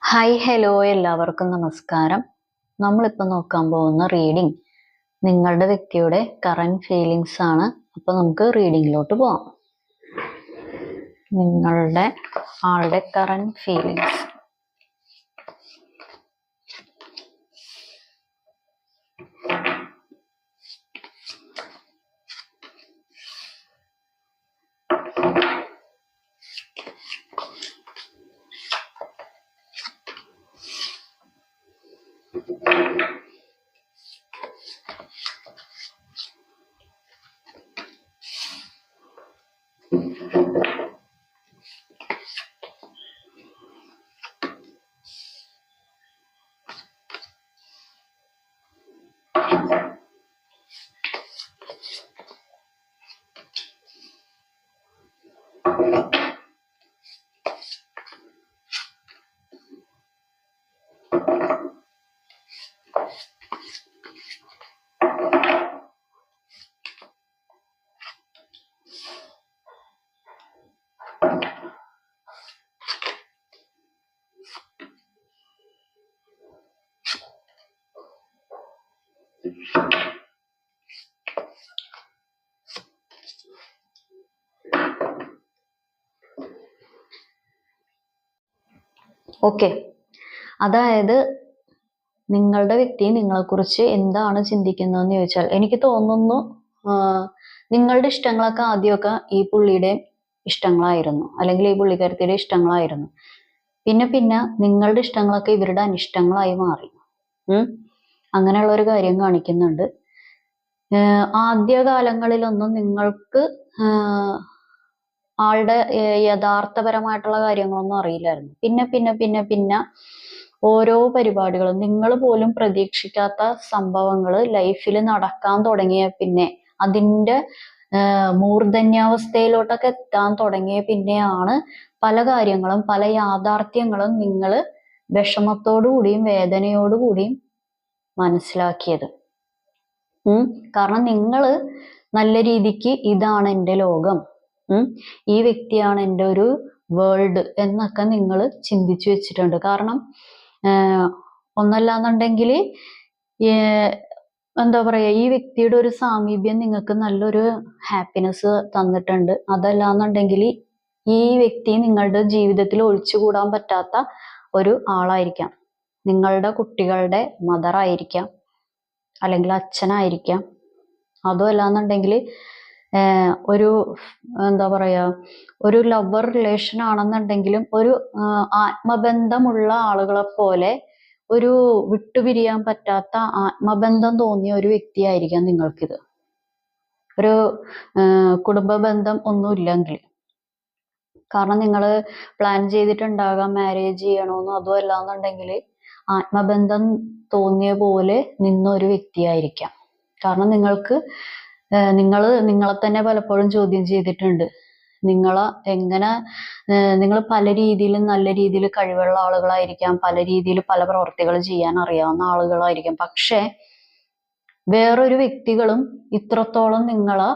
Hi hello എല്ലാവർക്കും നമസ്കാരം. നമ്മളിപ്പോൾ നോക്കാൻ പോകുന്ന റീഡിംഗ് നിങ്ങളുടെ വ്യക്തിയുടെ കറന്റ് ഫീലിങ്സ് ആണ്. അപ്പോൾ നമുക്ക് റീഡിങ്ങിലോട്ട് പോവാം. നിങ്ങളുടെ ആളുടെ കറന്റ് ഫീലിങ്സ്. ഓക്കെ, അതായത് നിങ്ങളുടെ വ്യക്തി നിങ്ങളെക്കുറിച്ച് എന്താണ് ചിന്തിക്കുന്നതെന്ന് ചോദിച്ചാൽ എനിക്ക് തോന്നുന്നു നിങ്ങളുടെ ഇഷ്ടങ്ങളൊക്കെ ആദ്യമൊക്കെ ഈ പുള്ളിയുടെ ഇഷ്ടങ്ങളായിരുന്നു, അല്ലെങ്കിൽ ഈ പുള്ളിക്കാരത്തിയുടെ ഇഷ്ടങ്ങളായിരുന്നു. പിന്നെ പിന്നെ നിങ്ങളുടെ ഇഷ്ടങ്ങളൊക്കെ ഇവരുടെ അനിഷ്ടങ്ങളായി മാറി. അങ്ങനെയുള്ള ഒരു കാര്യം കാണിക്കുന്നുണ്ട്. ആദ്യകാലങ്ങളിലൊന്നും നിങ്ങൾക്ക് ആളുടെ യഥാർത്ഥപരമായിട്ടുള്ള കാര്യങ്ങളൊന്നും അറിയില്ലായിരുന്നു. പിന്നെ പിന്നെ പിന്നെ പിന്നെ ഓരോ പരിപാടികളും നിങ്ങൾ പോലും പ്രതീക്ഷിക്കാത്ത സംഭവങ്ങൾ ലൈഫിൽ നടക്കാൻ തുടങ്ങിയ പിന്നെ അതിൻ്റെ മൂർധന്യാവസ്ഥയിലോട്ടൊക്കെ എത്താൻ തുടങ്ങിയ പിന്നെയാണ് പല കാര്യങ്ങളും പല യാഥാർത്ഥ്യങ്ങളും നിങ്ങൾ വിഷമത്തോടുകൂടിയും വേദനയോടുകൂടിയും മനസ്സിലാക്കിയത്. കാരണം നിങ്ങൾ നല്ല രീതിക്ക് ഇതാണ് എൻ്റെ ലോകം, ഈ വ്യക്തിയാണ് എൻ്റെ ഒരു വേൾഡ് എന്നൊക്കെ നിങ്ങൾ ചിന്തിച്ചു വെച്ചിട്ടുണ്ട്. കാരണം ഒന്നല്ലാന്നുണ്ടെങ്കിൽ എന്താ പറയുക, ഈ വ്യക്തിയുടെ ഒരു സാമീപ്യം നിങ്ങൾക്ക് നല്ലൊരു ഹാപ്പിനെസ് തന്നിട്ടുണ്ട്. അതല്ലാന്നുണ്ടെങ്കിൽ ഈ വ്യക്തി നിങ്ങളുടെ ജീവിതത്തിൽ ഒഴിച്ചുകൂടാൻ പറ്റാത്ത ഒരു ആളായിരിക്കാം. നിങ്ങളുടെ കുട്ടികളുടെ മദറായിരിക്കാം, അല്ലെങ്കിൽ അച്ഛനായിരിക്കാം. അതും അല്ലാന്നുണ്ടെങ്കിൽ ഒരു എന്താ പറയാ, ഒരു ലവർ റിലേഷൻ ആണെന്നുണ്ടെങ്കിലും ഒരു ആത്മബന്ധമുള്ള ആളുകളെ പോലെ ഒരു വിട്ടുപിരിയാൻ പറ്റാത്ത ആത്മബന്ധം തോന്നിയ ഒരു വ്യക്തിയായിരിക്കാം നിങ്ങൾക്കിത്. ഒരു കുടുംബ ബന്ധം ഒന്നുമില്ലെങ്കിൽ, കാരണം നിങ്ങൾ പ്ലാൻ ചെയ്തിട്ടുണ്ടാകാം മാരേജ് ചെയ്യണമെന്നും. അതും അല്ലാന്നുണ്ടെങ്കിൽ ആത്മബന്ധം തോന്നിയ പോലെ നിന്നൊരു വ്യക്തിയായിരിക്കാം. കാരണം നിങ്ങളെ തന്നെ പലപ്പോഴും ചോദ്യം ചെയ്തിട്ടുണ്ട്. നിങ്ങൾ പല രീതിയിലും നല്ല രീതിയിൽ കഴിവുള്ള ആളുകളായിരിക്കാം, പല രീതിയിൽ പല പ്രവർത്തികൾ ചെയ്യാൻ അറിയാവുന്ന ആളുകളായിരിക്കാം. പക്ഷെ വേറൊരു വ്യക്തികളും ഇത്രത്തോളം നിങ്ങളെ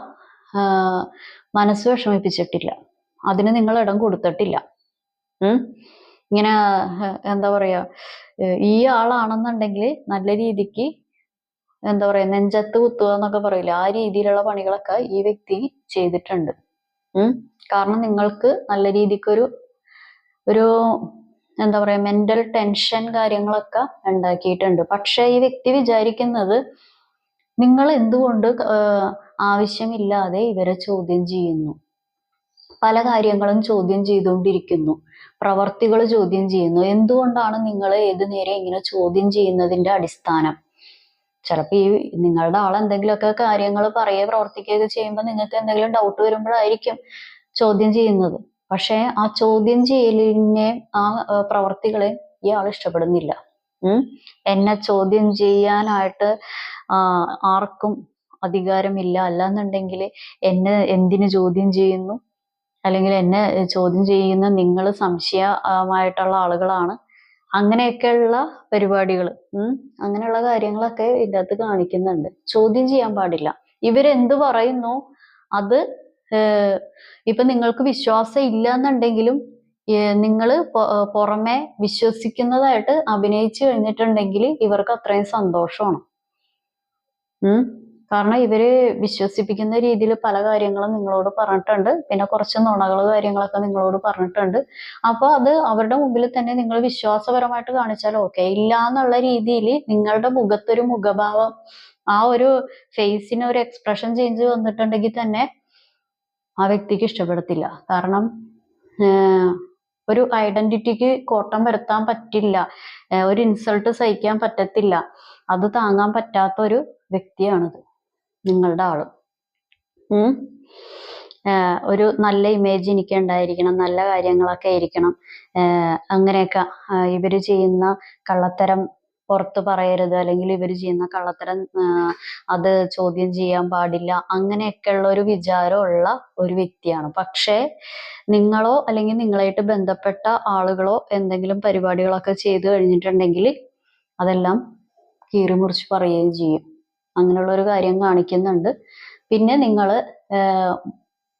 മനസ്സ് വിഷമിപ്പിച്ചിട്ടില്ല, അതിന് നിങ്ങൾ ഇടം കൊടുത്തിട്ടില്ല. ഇങ്ങനെ എന്താ പറയാ, ഈ ആളാണെന്നുണ്ടെങ്കിൽ നല്ല രീതിക്ക് എന്താ പറയാ, നെഞ്ചത്ത് കുത്തുക എന്നൊക്കെ പറയില്ല, ആ രീതിയിലുള്ള പണികളൊക്കെ ഈ വ്യക്തി ചെയ്തിട്ടുണ്ട്. കാരണം നിങ്ങൾക്ക് നല്ല രീതിക്കൊരു എന്താ പറയാ മെന്റൽ ടെൻഷൻ കാര്യങ്ങളൊക്കെ ഉണ്ടാക്കിയിട്ടുണ്ട്. പക്ഷെ ഈ വ്യക്തി വിചാരിക്കുന്നത് നിങ്ങൾ എന്തുകൊണ്ട് ആവശ്യമില്ലാതെ ഇവരെ ചോദ്യം ചെയ്യുന്നു, പല കാര്യങ്ങളും ചോദ്യം ചെയ്തുകൊണ്ടിരിക്കുന്നു, പ്രവർത്തികൾ ചോദ്യം ചെയ്യുന്നു. എന്തുകൊണ്ടാണ് നിങ്ങൾ ഏതു നേരം ഇങ്ങനെ ചോദ്യം ചെയ്യുന്നതിന്റെ അടിസ്ഥാനം? ചിലപ്പോൾ ഈ നിങ്ങളുടെ ആൾ എന്തെങ്കിലുമൊക്കെ കാര്യങ്ങൾ പറയുകയോ പ്രവർത്തിക്കുകയൊക്കെ ചെയ്യുമ്പോൾ നിങ്ങൾക്ക് എന്തെങ്കിലും ഡൗട്ട് വരുമ്പോഴായിരിക്കും ചോദ്യം ചെയ്യുന്നത്. പക്ഷെ ആ ചോദ്യം ചെയ്യലിനെ ആ പ്രവർത്തികളെ ഇയാൾ ഇഷ്ടപ്പെടുന്നില്ല. എന്നെ ചോദ്യം ചെയ്യാനായിട്ട് ആർക്കും അധികാരമില്ല, അല്ലാന്നുണ്ടെങ്കിൽ എന്നെ എന്തിനു ചോദ്യം ചെയ്യുന്നു, അല്ലെങ്കിൽ എന്നെ ചോദ്യം ചെയ്യുന്ന നിങ്ങൾ സംശയമായിട്ടുള്ള ആളുകളാണ്, അങ്ങനെയൊക്കെയുള്ള പരിപാടികൾ, അങ്ങനെയുള്ള കാര്യങ്ങളൊക്കെ ഇതിനകത്ത് കാണിക്കുന്നുണ്ട്. ചോദ്യം ചെയ്യാൻ പാടില്ല. ഇവരെന്ത് പറയുന്നു അത് ഇപ്പൊ നിങ്ങൾക്ക് വിശ്വാസം ഇല്ല എന്നുണ്ടെങ്കിലും നിങ്ങൾ പുറമെ വിശ്വസിക്കുന്നതായിട്ട് അഭിനയിച്ചു കഴിഞ്ഞിട്ടുണ്ടെങ്കിൽ ഇവർക്ക് അത്രയും സന്തോഷമാണ്. കാരണം ഇവര് വിശ്വസിപ്പിക്കുന്ന രീതിയിൽ പല കാര്യങ്ങളും നിങ്ങളോട് പറഞ്ഞിട്ടുണ്ട്. പിന്നെ കുറച്ച് നുണകൾ കാര്യങ്ങളൊക്കെ നിങ്ങളോട് പറഞ്ഞിട്ടുണ്ട്. അപ്പൊ അത് അവരുടെ മുമ്പിൽ തന്നെ നിങ്ങൾ വിശ്വാസപരമായിട്ട് കാണിച്ചാൽ ഓക്കെ. ഇല്ല എന്നുള്ള രീതിയിൽ നിങ്ങളുടെ മുഖത്തൊരു മുഖഭാവം, ആ ഒരു ഫേസിന് ഒരു എക്സ്പ്രഷൻ ചേഞ്ച് വന്നിട്ടുണ്ടെങ്കിൽ തന്നെ ആ വ്യക്തിക്ക് ഇഷ്ടപ്പെടത്തില്ല. കാരണം ഒരു ഐഡന്റിറ്റിക്ക് കോട്ടം വരുത്താൻ പറ്റില്ല, ഒരു ഇൻസൾട്ട് സഹിക്കാൻ പറ്റത്തില്ല, അത് താങ്ങാൻ പറ്റാത്ത ഒരു വ്യക്തിയാണിത് നിങ്ങളുടെ ആള്. ഒരു നല്ല ഇമേജ് എനിക്ക് ഉണ്ടായിരിക്കണം, നല്ല കാര്യങ്ങളൊക്കെ ആയിരിക്കണം, അങ്ങനെയൊക്കെ ഇവര് ചെയ്യുന്ന കള്ളത്തരം പുറത്ത് പറയരുത്, അല്ലെങ്കിൽ ഇവർ ചെയ്യുന്ന കള്ളത്തരം അത് ചോദ്യം ചെയ്യാൻ പാടില്ല, അങ്ങനെയൊക്കെയുള്ള ഒരു വിചാരമുള്ള ഒരു വ്യക്തിയാണ്. പക്ഷേ നിങ്ങളോ അല്ലെങ്കിൽ നിങ്ങളായിട്ട് ബന്ധപ്പെട്ട ആളുകളോ എന്തെങ്കിലും പരിപാടികളൊക്കെ ചെയ്തു കഴിഞ്ഞിട്ടുണ്ടെങ്കിൽ അതെല്ലാം കീറിമുറിച്ച് പറയുകയും ചെയ്യും. അങ്ങനെയുള്ള ഒരു കാര്യം കാണിക്കുന്നുണ്ട്. പിന്നെ നിങ്ങൾ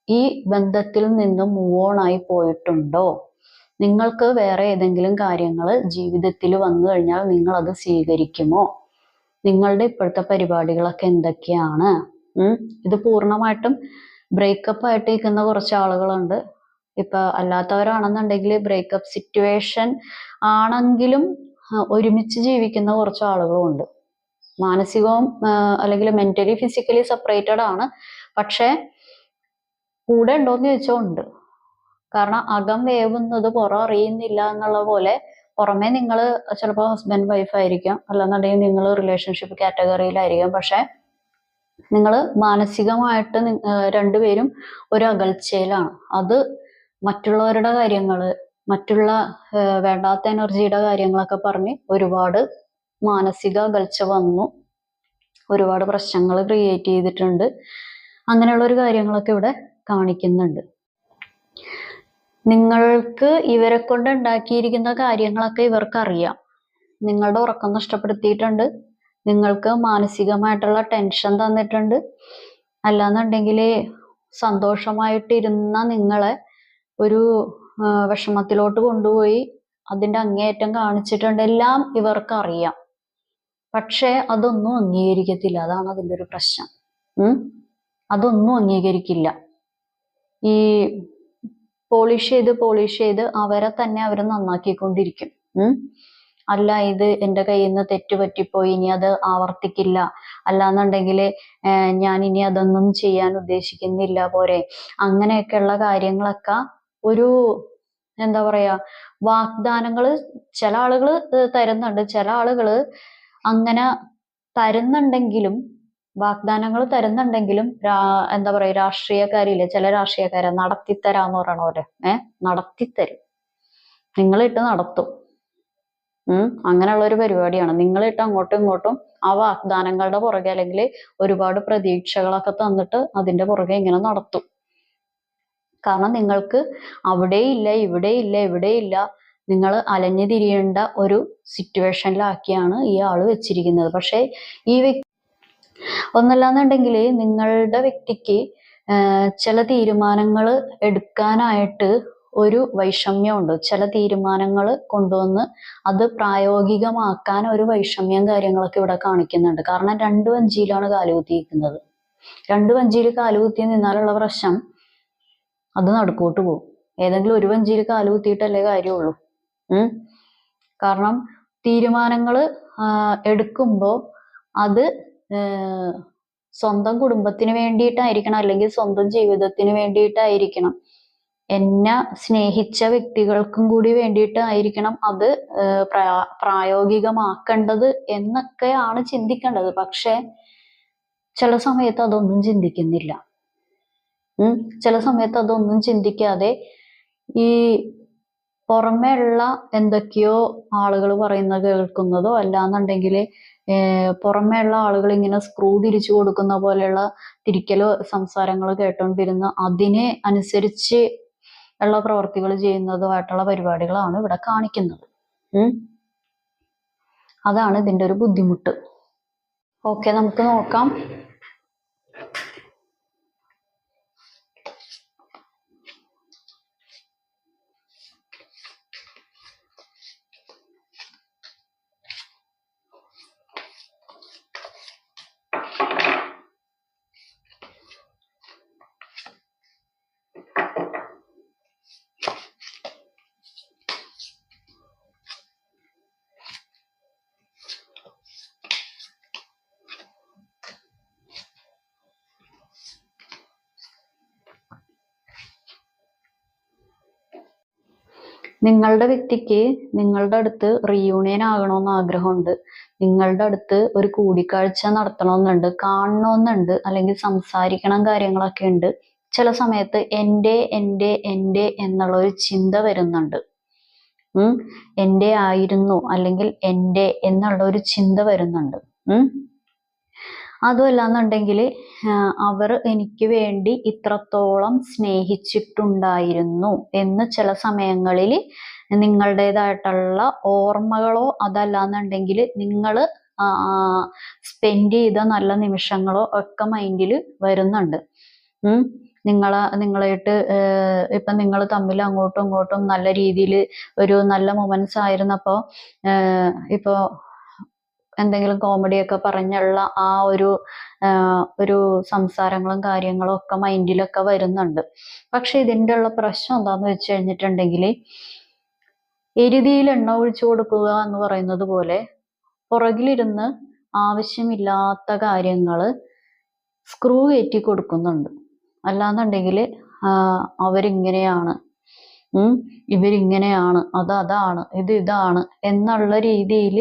ഈ ബന്ധത്തിൽ നിന്നും മൂവ് ഓൺ ആയി പോയിട്ടുണ്ടോ? നിങ്ങൾക്ക് വേറെ ഏതെങ്കിലും കാര്യങ്ങൾ ജീവിതത്തിൽ വന്നു കഴിഞ്ഞാൽ നിങ്ങൾ അത് സ്വീകരിക്കുമോ? നിങ്ങളുടെ ഇപ്പോഴത്തെ പരിപാടികളൊക്കെ എന്തൊക്കെയാണ്? ഇത് പൂർണ്ണമായിട്ടും ബ്രേക്കപ്പ് ആയിട്ട് നിൽക്കുന്ന കുറച്ച് ആളുകളുണ്ട്. ഇപ്പൊ അല്ലാത്തവരാണെന്നുണ്ടെങ്കിൽ ബ്രേക്കപ്പ് സിറ്റുവേഷൻ ആണെങ്കിലും ഒരുമിച്ച് ജീവിക്കുന്ന കുറച്ച് ആളുകളും ഉണ്ട്. മാനസികവും അല്ലെങ്കിൽ മെന്റലി ഫിസിക്കലി സെപ്പറേറ്റഡ് ആണ്, പക്ഷെ കൂടെ ഉണ്ടോന്ന് ചോദിച്ചാൽ ഉണ്ട്. കാരണം അകം വേവുന്നത് പുറം അറിയുന്നില്ല എന്നുള്ള പോലെ പുറമെ നിങ്ങൾ ചിലപ്പോൾ ഹസ്ബൻഡ് വൈഫ് ആയിരിക്കാം, അല്ലെന്നുണ്ടെങ്കിൽ നിങ്ങൾ റിലേഷൻഷിപ്പ് കാറ്റഗറിയിലായിരിക്കാം, പക്ഷെ നിങ്ങൾ മാനസികമായിട്ട് രണ്ടുപേരും ഒരു അകൽച്ചയിലാണ്. അത് മറ്റുള്ളവരുടെ കാര്യങ്ങൾ, മറ്റുള്ള വേണ്ടാത്ത എനർജിയുടെ കാര്യങ്ങളൊക്കെ പറഞ്ഞ് ഒരുപാട് മാനസിക അകൽച്ച വന്നു, ഒരുപാട് പ്രശ്നങ്ങൾ ക്രിയേറ്റ് ചെയ്തിട്ടുണ്ട്. അങ്ങനെയുള്ള ഒരു കാര്യങ്ങളൊക്കെ ഇവിടെ കാണിക്കുന്നുണ്ട്. നിങ്ങൾക്ക് ഇവരെ കൊണ്ട് ഉണ്ടാക്കിയിരിക്കുന്ന കാര്യങ്ങളൊക്കെ ഇവർക്കറിയാം. നിങ്ങളുടെ ഉറക്കം നഷ്ടപ്പെടുത്തിയിട്ടുണ്ട്, നിങ്ങൾക്ക് മാനസികമായിട്ടുള്ള ടെൻഷൻ തന്നിട്ടുണ്ട്, അല്ലാന്നുണ്ടെങ്കിൽ സന്തോഷമായിട്ടിരുന്ന നിങ്ങളെ ഒരു വിഷമത്തിലോട്ട് കൊണ്ടുപോയി അതിൻ്റെ അങ്ങേയറ്റം കാണിച്ചിട്ടുണ്ട്. എല്ലാം ഇവർക്കറിയാം, പക്ഷെ അതൊന്നും അംഗീകരിക്കത്തില്ല. അതാണ് അതിൻ്റെ ഒരു പ്രശ്നം. അതൊന്നും അംഗീകരിക്കില്ല. ഈ പോളിഷ് ചെയ്ത് അവരെ തന്നെ അവർ നന്നാക്കിക്കൊണ്ടിരിക്കും. അല്ല, ഇത് എൻ്റെ കയ്യിൽ നിന്ന് തെറ്റുപറ്റിപ്പോയി, ഇനി അത് ആവർത്തിക്കില്ല, അല്ലാന്നുണ്ടെങ്കിൽ ഞാൻ ഇനി അതൊന്നും ചെയ്യാൻ ഉദ്ദേശിക്കുന്നില്ല പോരെ, അങ്ങനെയൊക്കെയുള്ള കാര്യങ്ങളൊക്കെ ഒരു എന്താ പറയാ വാഗ്ദാനങ്ങൾ ചില ആളുകൾ തരുന്നുണ്ട്. ചില ആളുകൾ അങ്ങനെ തരുന്നുണ്ടെങ്കിലും, വാഗ്ദാനങ്ങൾ തരുന്നുണ്ടെങ്കിലും എന്താ പറയാ രാഷ്ട്രീയക്കാരില്ലേ, ചില രാഷ്ട്രീയക്കാരെ നടത്തിത്തരാന്ന് പറയണ പോലെ നടത്തിത്തരും, നിങ്ങളിട്ട് നടത്തും. അങ്ങനെയുള്ള ഒരു പരിപാടിയാണ്. നിങ്ങളിട്ട് അങ്ങോട്ടും ഇങ്ങോട്ടും ആ വാഗ്ദാനങ്ങളുടെ പുറകെ അല്ലെങ്കിൽ ഒരുപാട് പ്രതീക്ഷകളൊക്കെ തന്നിട്ട് അതിന്റെ പുറകെ ഇങ്ങനെ നടത്തും. കാരണം നിങ്ങൾക്ക് അവിടെ ഇല്ല, ഇവിടെ ഇല്ല, എവിടെ ഇല്ല, നിങ്ങൾ അലഞ്ഞു തിരിയേണ്ട ഒരു സിറ്റുവേഷനിലാക്കിയാണ് ഈ ആള് വെച്ചിരിക്കുന്നത്. പക്ഷെ ഈ വ്യക്തി ഒന്നല്ലാന്നുണ്ടെങ്കിൽ നിങ്ങളുടെ വ്യക്തിക്ക് ചില തീരുമാനങ്ങൾ എടുക്കാനായിട്ട് ഒരു വൈഷമ്യമുണ്ട്. ചില തീരുമാനങ്ങൾ കൊണ്ടുവന്ന് അത് പ്രായോഗികമാക്കാൻ ഒരു വൈഷമ്യം കാര്യങ്ങളൊക്കെ ഇവിടെ കാണിക്കുന്നുണ്ട്. കാരണം 2 വഞ്ചിയിലാണ് കാലുകുത്തിയിരിക്കുന്നത്. 2 വഞ്ചിയിൽ കാലുകുത്തി നിന്നാലുള്ള പ്രശ്നം അത് നടുക്കോട്ട് പോകും. ഏതെങ്കിലും ഒരു വഞ്ചിയിൽ കാലുകുത്തിയിട്ടല്ലേ കാര്യമുള്ളൂ. കാരണം തീരുമാനങ്ങൾ എടുക്കുമ്പോൾ അത് സ്വന്തം കുടുംബത്തിന് വേണ്ടിയിട്ടായിരിക്കണം, അല്ലെങ്കിൽ സ്വന്തം ജീവിതത്തിന് വേണ്ടിയിട്ടായിരിക്കണം, എന്നെ സ്നേഹിച്ച വ്യക്തികൾക്കും കൂടി വേണ്ടിയിട്ടായിരിക്കണം അത് പ്രായോഗികമാക്കേണ്ടത് എന്നൊക്കെയാണ് ചിന്തിക്കേണ്ടത്. പക്ഷെ ചില സമയത്ത് അതൊന്നും ചിന്തിക്കുന്നില്ല. ചില സമയത്ത് അതൊന്നും ചിന്തിക്കാതെ ഈ പുറമേ ഉള്ള എന്തൊക്കെയോ ആളുകൾ പറയുന്നത് കേൾക്കുന്നതോ, അല്ലാന്നുണ്ടെങ്കിൽ പുറമേ ഉള്ള ആളുകൾ ഇങ്ങനെ സ്ക്രൂ തിരിച്ചു കൊടുക്കുന്ന പോലെയുള്ള തിരിക്കലോ സംസാരങ്ങൾ കേട്ടോണ്ടിരുന്ന അതിനെ അനുസരിച്ച് ഉള്ള പ്രവർത്തികൾ ചെയ്യുന്നതുമായിട്ടുള്ള പരിപാടികളാണ് ഇവിടെ കാണിക്കുന്നത്. അതാണ് ഇതിൻ്റെ ഒരു ബുദ്ധിമുട്ട്. ഓക്കെ, നമുക്ക് നോക്കാം. നിങ്ങളുടെ വ്യക്തിക്ക് നിങ്ങളുടെ അടുത്ത് റീയൂണിയൻ ആകണമെന്ന് ആഗ്രഹമുണ്ട്. നിങ്ങളുടെ അടുത്ത് ഒരു കൂടിക്കാഴ്ച നടത്തണമെന്നുണ്ട്, കാണണമെന്നുണ്ട്, അല്ലെങ്കിൽ സംസാരിക്കണം കാര്യങ്ങളൊക്കെ ഉണ്ട്. ചില സമയത്ത് എൻ്റെ എന്നുള്ള ഒരു ചിന്ത വരുന്നുണ്ട്. എൻ്റെ ആയിരുന്നു അല്ലെങ്കിൽ എൻ്റെ എന്നുള്ള ഒരു ചിന്ത വരുന്നുണ്ട്. അതുമല്ലാന്നുണ്ടെങ്കിൽ അവർ എനിക്ക് വേണ്ടി ഇത്രത്തോളം സ്നേഹിച്ചിട്ടുണ്ടായിരുന്നു എന്ന് ചില സമയങ്ങളിൽ നിങ്ങളുടേതായിട്ടുള്ള ഓർമ്മകളോ അതല്ലാന്നുണ്ടെങ്കിൽ നിങ്ങൾ സ്പെൻഡ് ചെയ്ത നല്ല നിമിഷങ്ങളോ ഒക്കെ മൈൻഡിൽ വരുന്നുണ്ട്. നിങ്ങളായിട്ട് ഇപ്പൊ നിങ്ങൾ തമ്മിൽ അങ്ങോട്ടും ഇങ്ങോട്ടും നല്ല രീതിയിൽ ഒരു നല്ല മൊമെന്റ്സ് ആയിരുന്നപ്പോൾ ഇപ്പോ എന്തെങ്കിലും കോമഡിയൊക്കെ പറഞ്ഞുള്ള ആ ഒരു സംസാരങ്ങളും കാര്യങ്ങളും ഒക്കെ മൈൻഡിലൊക്കെ വരുന്നുണ്ട്. പക്ഷെ ഇതിൻ്റെ ഉള്ള പ്രശ്നം എന്താന്ന് വെച്ച് കഴിഞ്ഞിട്ടുണ്ടെങ്കിൽ, എരുതിയിൽ എണ്ണ ഒഴിച്ചു കൊടുക്കുക എന്ന് പറയുന്നത് പോലെ പുറകിലിരുന്ന് ആവശ്യമില്ലാത്ത കാര്യങ്ങൾ സ്ക്രൂ കയറ്റി കൊടുക്കുന്നുണ്ട്. അല്ലാന്നുണ്ടെങ്കിൽ അവരിങ്ങനെയാണ്, ഇവരിങ്ങനെയാണ്, അതാണ്, ഇതാണ് എന്നുള്ള രീതിയിൽ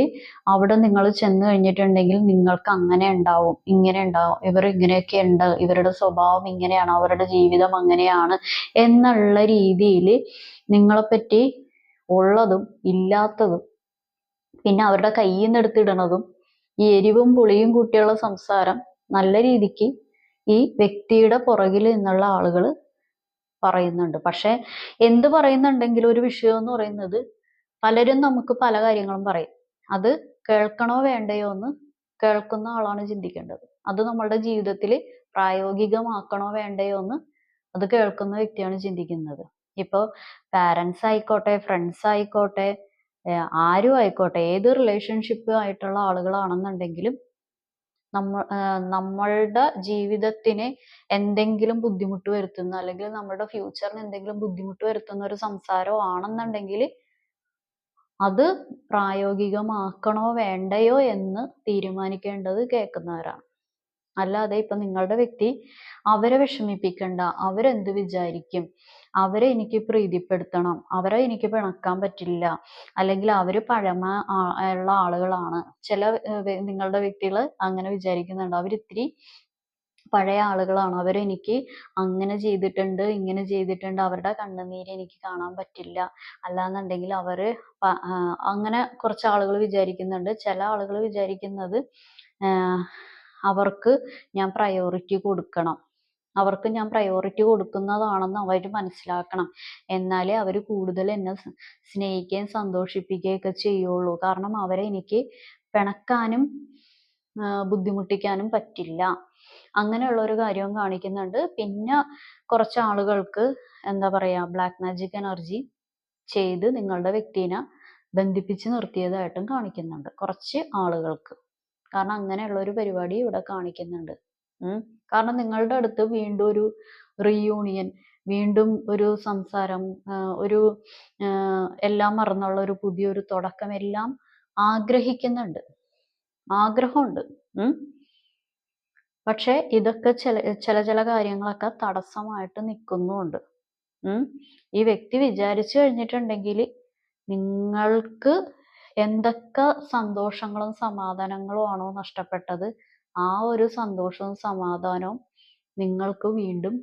അവിടെ നിങ്ങൾ ചെന്ന് കഴിഞ്ഞിട്ടുണ്ടെങ്കിൽ നിങ്ങൾക്ക് അങ്ങനെ ഉണ്ടാവും, ഇങ്ങനെ ഉണ്ടാവും, ഇവർ ഇങ്ങനെയൊക്കെ ഉണ്ട്, ഇവരുടെ സ്വഭാവം ഇങ്ങനെയാണ്, അവരുടെ ജീവിതം അങ്ങനെയാണ് എന്നുള്ള രീതിയിൽ നിങ്ങളെപ്പറ്റി ഉള്ളതും ഇല്ലാത്തതും പിന്നെ അവരുടെ കയ്യിൽ നിന്ന് എടുത്തിടണതും ഈ എരിവും പുളിയും കൂട്ടിയുള്ള സംസാരം നല്ല രീതിക്ക് ഈ വ്യക്തിയുടെ പുറകിൽ നിന്നുള്ള ആളുകൾ പറയുന്നുണ്ട്. പക്ഷെ എന്ത് പറയുന്നുണ്ടെങ്കിലും ഒരു വിഷയം എന്ന് പറയുന്നത്, പലരും നമുക്ക് പല കാര്യങ്ങളും പറയും. അത് കേൾക്കണോ വേണ്ടയോ എന്ന് കേൾക്കുന്ന ആളാണ് ചിന്തിക്കേണ്ടത്. അത് നമ്മളുടെ ജീവിതത്തിൽ പ്രായോഗികമാക്കണോ വേണ്ടയോ എന്ന് അത് കേൾക്കുന്ന വ്യക്തിയാണ് ചിന്തിക്കുന്നത്. ഇപ്പോൾ പാരൻസ് ആയിക്കോട്ടെ, ഫ്രണ്ട്സ് ആയിക്കോട്ടെ, ആരും ആയിക്കോട്ടെ, ഏത് റിലേഷൻഷിപ്പ് ആയിട്ടുള്ള ആളുകളാണെന്നുണ്ടെങ്കിലും നമ്മളുടെ ജീവിതത്തിന് എന്തെങ്കിലും ബുദ്ധിമുട്ട് വരുത്തുന്ന അല്ലെങ്കിൽ നമ്മുടെ ഫ്യൂച്ചറിന് എന്തെങ്കിലും ബുദ്ധിമുട്ട് വരുത്തുന്ന ഒരു സംസാരം ആണെന്നുണ്ടെങ്കിൽ അത് പ്രായോഗികമാക്കണോ വേണ്ടയോ എന്ന് തീരുമാനിക്കേണ്ടത് കേൾക്കുന്നവരാണ്. അല്ലാതെ ഇപ്പൊ നിങ്ങളുടെ വ്യക്തി അവരെ വിഷമിപ്പിക്കണ്ട, അവരെന്ത് വിചാരിക്കും, അവരെ എനിക്ക് പ്രീതിപ്പെടുത്തണം, അവരെ എനിക്ക് പിണക്കാൻ പറ്റില്ല, അല്ലെങ്കിൽ അവര് പഴമ ഉള്ള ആളുകളാണ്. ചില നിങ്ങളുടെ വ്യക്തികൾ അങ്ങനെ വിചാരിക്കുന്നുണ്ട്. അവരിത്തിരി പഴയ ആളുകളാണ്, അവരെനിക്ക് അങ്ങനെ ചെയ്തിട്ടുണ്ട്, ഇങ്ങനെ ചെയ്തിട്ടുണ്ട്, അവരുടെ കണ്ണുനീര് എനിക്ക് കാണാൻ പറ്റില്ല, അല്ലാന്നുണ്ടെങ്കിൽ അവര് അങ്ങനെ കുറച്ച് ആളുകൾ വിചാരിക്കുന്നുണ്ട്. ചില ആളുകൾ വിചാരിക്കുന്നത് അവർക്ക് ഞാൻ പ്രയോറിറ്റി കൊടുക്കണം, അവർക്ക് ഞാൻ പ്രയോറിറ്റി കൊടുക്കുന്നതാണെന്ന് അവർ മനസ്സിലാക്കണം, എന്നാലേ അവർ കൂടുതൽ എന്നെ സ്നേഹിക്കുകയും സന്തോഷിപ്പിക്കുകയൊക്കെ ചെയ്യുള്ളൂ. കാരണം അവരെ എനിക്ക് പിണക്കാനും ബുദ്ധിമുട്ടിക്കാനും പറ്റില്ല. അങ്ങനെയുള്ള ഒരു കാര്യവും കാണിക്കുന്നുണ്ട്. പിന്നെ കുറച്ച് ആളുകൾക്ക് എന്താ പറയാ, ബ്ലാക്ക് മാജിക് എനർജി ചെയ്ത് നിങ്ങളുടെ വ്യക്തിനെ ബന്ധിപ്പിച്ച് നിർത്തിയതായിട്ടും കാണിക്കുന്നുണ്ട് കുറച്ച് ആളുകൾക്ക്. കാരണം അങ്ങനെയുള്ള ഒരു പരിപാടി ഇവിടെ കാണിക്കുന്നുണ്ട്. കാരണം നിങ്ങളുടെ അടുത്ത് വീണ്ടും ഒരു റീയൂണിയൻ, വീണ്ടും ഒരു സംസാരം, ഒരു എല്ലാം മറന്നുള്ള ഒരു പുതിയൊരു തുടക്കം എല്ലാം ആഗ്രഹിക്കുന്നുണ്ട്, ആഗ്രഹമുണ്ട്. പക്ഷെ ഇതൊക്കെ ചില കാര്യങ്ങളൊക്കെ തടസ്സമായിട്ട് നിൽക്കുന്നുമുണ്ട്. ഈ വ്യക്തി വിചാരിച്ചു കഴിഞ്ഞിട്ടുണ്ടെങ്കിൽ നിങ്ങൾക്ക് എന്തൊക്കെ സന്തോഷങ്ങളും സമാധാനങ്ങളും ആണോ നഷ്ടപ്പെട്ടത്, ആ ഒരു സന്തോഷവും സമാധാനവും നിങ്ങൾക്ക് വീണ്ടും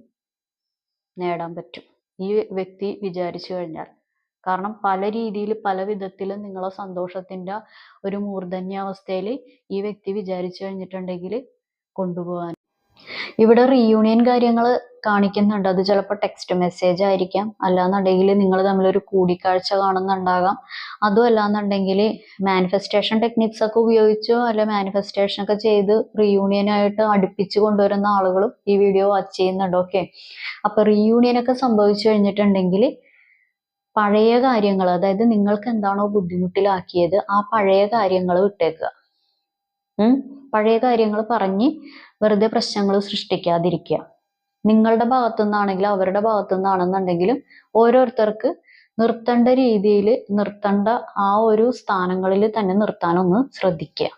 നേടാൻ പറ്റും ഈ വ്യക്തി വിചാരിച്ചു കഴിഞ്ഞാൽ. കാരണം പല രീതിയിൽ പല വിധത്തിൽ നിങ്ങളെ സന്തോഷത്തിന്റെ ഒരു മൂർധന്യാവസ്ഥയിൽ ഈ വ്യക്തി വിചാരിച്ചു കഴിഞ്ഞിട്ടുണ്ടെങ്കിൽ കൊണ്ടുപോകാൻ. ഇവിടെ റീയൂണിയൻ കാര്യങ്ങൾ കാണിക്കുന്നുണ്ട്. അത് ചിലപ്പോൾ ടെക്സ്റ്റ് മെസ്സേജ് ആയിരിക്കാം, അല്ലാന്നുണ്ടെങ്കിൽ നിങ്ങൾ തമ്മിലൊരു കൂടിക്കാഴ്ച കാണുന്നുണ്ടാകാം. അതും അല്ലാന്നുണ്ടെങ്കിൽ മാനിഫെസ്റ്റേഷൻ ടെക്നിക്സ് ഒക്കെ ഉപയോഗിച്ചോ അല്ല മാനിഫെസ്റ്റേഷൻ ഒക്കെ ചെയ്ത് റീയൂണിയനായിട്ട് അടുപ്പിച്ച് കൊണ്ടുവരുന്ന ആളുകളും ഈ വീഡിയോ വാച്ച് ചെയ്യുന്നുണ്ട്. ഓക്കെ, അപ്പൊ റീയൂണിയൻ ഒക്കെ സംഭവിച്ചു കഴിഞ്ഞിട്ടുണ്ടെങ്കിൽ പഴയ കാര്യങ്ങൾ, അതായത് നിങ്ങൾക്ക് എന്താണോ ബുദ്ധിമുട്ടിലാക്കിയത് ആ പഴയ കാര്യങ്ങൾ വിട്ടേക്കുക. പഴയ കാര്യങ്ങൾ പറഞ്ഞ് വെറുതെ പ്രശ്നങ്ങൾ സൃഷ്ടിക്കാതിരിക്കുക. നിങ്ങളുടെ ഭാഗത്തു നിന്നാണെങ്കിലും അവരുടെ ഭാഗത്തു നിന്നാണെന്നുണ്ടെങ്കിലും ഓരോരുത്തർക്ക് നിർത്തേണ്ട രീതിയിൽ നിർത്തേണ്ട ആ ഒരു സ്ഥാനങ്ങളിൽ തന്നെ നിർത്താനൊന്ന് ശ്രദ്ധിക്കുക.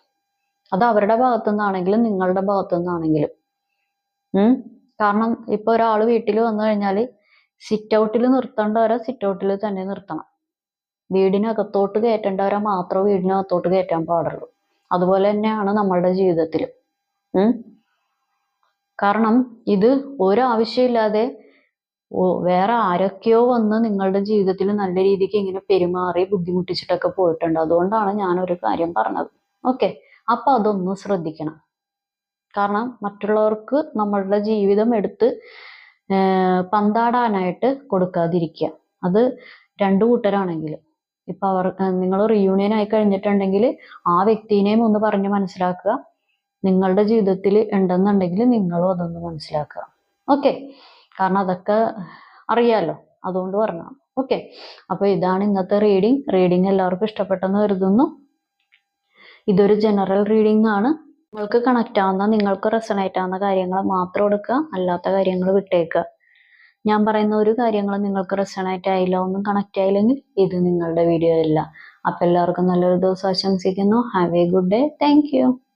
അത് അവരുടെ ഭാഗത്തു നിന്നാണെങ്കിലും നിങ്ങളുടെ ഭാഗത്തു നിന്നാണെങ്കിലും. കാരണം ഇപ്പൊ ഒരാൾ വീട്ടിൽ വന്നു കഴിഞ്ഞാൽ സിറ്റ് ഔട്ടിൽ നിർത്തേണ്ടവരെ സിറ്റ് ഔട്ടിൽ തന്നെ നിർത്തണം. വീടിനകത്തോട്ട് കയറ്റേണ്ടവരെ മാത്രമേ വീടിനകത്തോട്ട് കയറ്റാൻ പാടുള്ളൂ. അതുപോലെ തന്നെയാണ് നമ്മളുടെ ജീവിതത്തിൽ. കാരണം ഇത് ഒരാവശ്യമില്ലാതെ വേറെ ആരൊക്കെയോ വന്ന് നിങ്ങളുടെ ജീവിതത്തിൽ നല്ല രീതിക്ക് ഇങ്ങനെ പെരുമാറി ബുദ്ധിമുട്ടിച്ചിട്ടൊക്കെ പോയിട്ടുണ്ട്. അതുകൊണ്ടാണ് ഞാനൊരു കാര്യം പറഞ്ഞത്. ഓക്കെ, അപ്പൊ അതൊന്ന് ശ്രദ്ധിക്കണം. കാരണം മറ്റുള്ളവർക്ക് നമ്മളുടെ ജീവിതം എടുത്ത് പന്താടാനായിട്ട് കൊടുക്കാതിരിക്കുക. അത് രണ്ടു കൂട്ടരാണെങ്കിലും. ഇപ്പൊ നിങ്ങൾ റീയൂണിയൻ ആയി കഴിഞ്ഞിട്ടുണ്ടെങ്കിൽ ആ വ്യക്തിനെയും ഒന്ന് പറഞ്ഞ് മനസ്സിലാക്കുക. നിങ്ങളുടെ ജീവിതത്തിൽ ഉണ്ടെന്നുണ്ടെങ്കിൽ നിങ്ങളും അതൊന്ന് മനസ്സിലാക്കുക. ഓക്കെ, കാരണം അതൊക്കെ അറിയാലോ, അതുകൊണ്ട് പറഞ്ഞു. ഓക്കെ, അപ്പൊ ഇതാണ് ഇന്നത്തെ റീഡിങ് എല്ലാവർക്കും ഇഷ്ടപ്പെട്ടെന്ന് കരുതുന്നു. ഇതൊരു ജനറൽ റീഡിംഗ് ആണ്. നിങ്ങൾക്ക് കണക്റ്റ് ആവുന്ന, നിങ്ങൾക്ക് റെസണേറ്റ് ആവുന്ന കാര്യങ്ങൾ മാത്രം എടുക്കുക, അല്ലാത്ത കാര്യങ്ങൾ വിട്ടേക്കുക. ഞാൻ പറയുന്ന ഒരു കാര്യങ്ങൾ നിങ്ങൾക്ക് റെസണേറ്റ് ആയില്ല, ഒന്നും കണക്റ്റ് ആയില്ലെങ്കിൽ ഇത് നിങ്ങളുടെ വീഡിയോ അല്ല. അപ്പൊ എല്ലാവർക്കും നല്ലൊരു ദിവസം ആശംസിക്കുന്നു. Have A good day. Thank you.